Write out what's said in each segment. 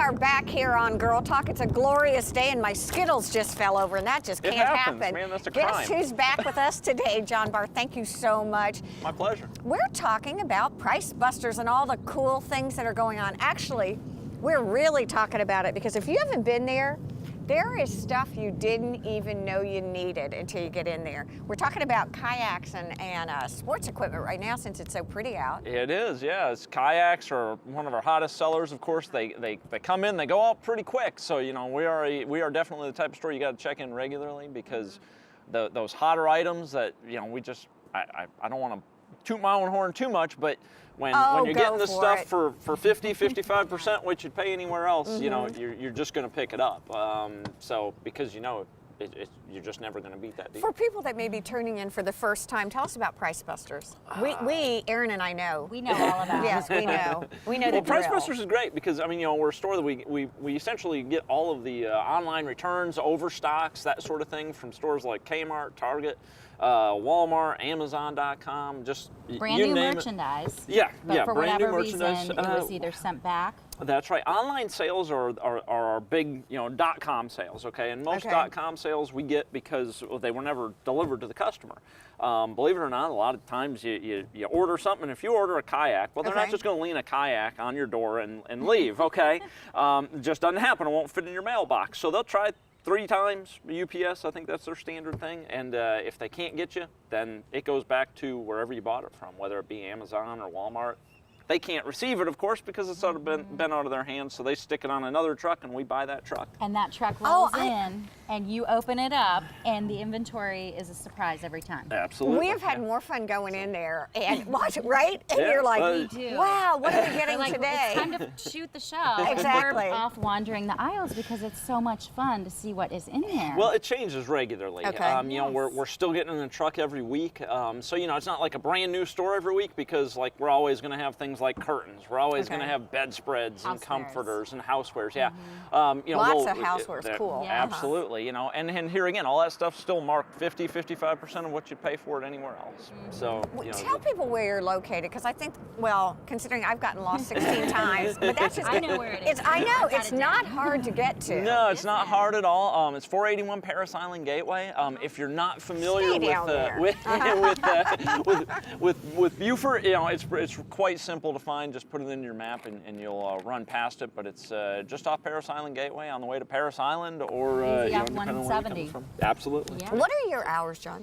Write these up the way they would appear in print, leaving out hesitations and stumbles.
are back here on Girl Talk. It's a glorious day, and my Skittles just fell over, and that just can't happen. Man, that's a Guess crime. who's back with us today? John Barr, thank you so much. My pleasure. We're talking about Price Busters and all the cool things that are going on. Actually, we're really talking about it because if you haven't been there, there is stuff you didn't even know you needed until you get in there. We're talking about kayaks and sports equipment right now since it's so pretty out. It is, yeah. Kayaks are one of our hottest sellers, of course. They come in, they go out pretty quick. So, you know, we are definitely the type of store you got to check in regularly because those hotter items that, you know, I don't want to toot my own horn too much, but when you're getting this stuff for 50, 55% what you'd pay anywhere else, you know, you're just going to pick it up. So because you know you're just never going to beat that deal. For people that may be tuning in for the first time, tell us about Price Busters. We Aaron and I know. We know all about it. Yes, we know. We know the Well, Price drill. Busters is great because, I mean, you know, we're a store that we essentially get all of the online returns, overstocks, that sort of thing from stores like Kmart, Target, Walmart, Amazon.com, just Brand you new name merchandise. It. Yeah, But yeah, for brand new whatever merchandise. reason, it was either sent back. That's right. Online sales are our big, you know, .com sales, okay? And most .com sales we get because they were never delivered to the customer. Believe it or not, a lot of times you order something, and if you order a kayak, well, they're not just going to lean a kayak on your door and leave, okay? It just doesn't happen. It won't fit in your mailbox. So they'll try 3 times UPS, I think that's their standard thing. And if they can't get you, then it goes back to wherever you bought it from, whether it be Amazon or Walmart. They can't receive it, of course, because it's sort of been out of their hands, so they stick it on another truck and we buy that truck. And that truck rolls in, and you open it up, and the inventory is a surprise every time. Absolutely. We have had more fun going in there and watch it, right? And Yeah, you're like, we do. wow, what are we getting Like, today? it's time to shoot the show. Exactly. And we're off wandering the aisles because it's so much fun to see what is in there. Well, it changes regularly. Okay. You know, we're still getting in the truck every week. So, you know, it's not like a brand new store every week because, like, we're always going to have things like curtains. We're always going to have bedspreads and comforters and housewares. Yeah. You know, Lots of housewares. Cool. Yeah. Absolutely. You know, and here again, all that stuff's still marked 50, 55% of what you pay for it anywhere else. So, you know, tell people where you're located, because I think, well, considering I've gotten lost 16 times, but that's just, I know where it is. I know, I've got it's it not down. hard to get to. No, it's not hard at all. It's 481 Parris Island Gateway. If you're not familiar Stay down there. with Beaufort, you know, it's quite simple to find. Just put it in your map and you'll run past it. But it's just off Parris Island Gateway on the way to Parris Island, or Easy you know, off depending on where you're 170. coming from. Absolutely. Yeah. What are your hours, John?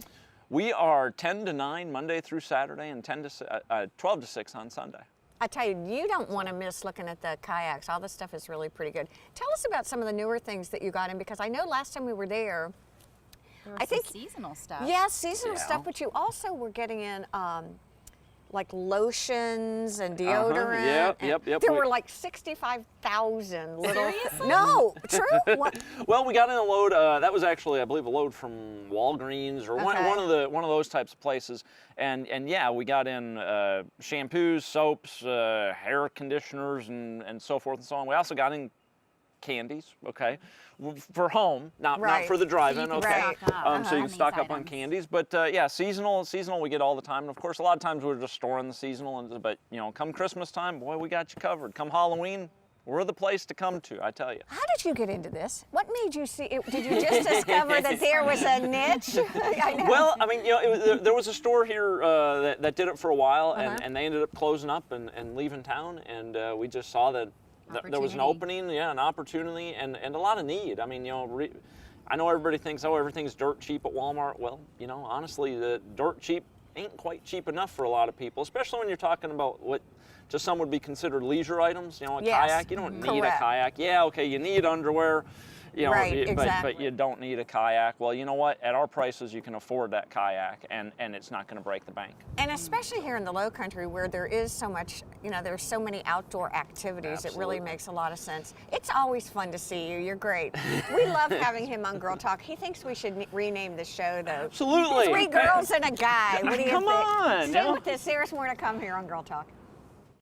We are 10 to 9 Monday through Saturday, and 12 to 6 on Sunday. I tell you, you don't want to miss looking at the kayaks. All this stuff is really pretty good. Tell us about some of the newer things that you got in, because I know last time we were there, I think seasonal stuff. yeah, seasonal stuff, but you also were getting in like lotions and deodorant. Yep. There were like 65,000 little. Seriously? No, true. What? Well, we got in a load. That was actually, I believe, a load from Walgreens or one of those types of places. And yeah, we got in shampoos, soaps, hair conditioners, and so forth and so on. We also got in candies, okay, for home, not for the drive-in, okay. So you can stock up on candies, but yeah, seasonal we get all the time. And of course, a lot of times we're just storing the seasonal, but you know, come Christmas time, boy, we got you covered. Come Halloween, we're the place to come to, I tell you. How did you get into this? What made you see it? Did you just discover that there was a niche? I know. Well, I mean, you know, there was a store here that did it for a while, and they ended up closing up and leaving town, and we just saw that there was an opening, an opportunity, and a lot of need. I mean, you know, I know everybody thinks, oh, everything's dirt cheap at Walmart. Well, you know, honestly, the dirt cheap ain't quite cheap enough for a lot of people, especially when you're talking about what just some would be considered leisure items. You know, a kayak, you don't need a kayak. Yeah, okay, you need underwear. You know, but you don't need a kayak. Well, you know what? At our prices, you can afford that kayak, and it's not going to break the bank. And especially here in the Low Country, where there is so much, you know, there's so many outdoor activities. It really makes a lot of sense. It's always fun to see you. You're great. We love having him on Girl Talk. He thinks we should rename the show, though. Absolutely. 3 girls and a guy. What do you think? Come on. Stay with us. Sarah's more to come here on Girl Talk.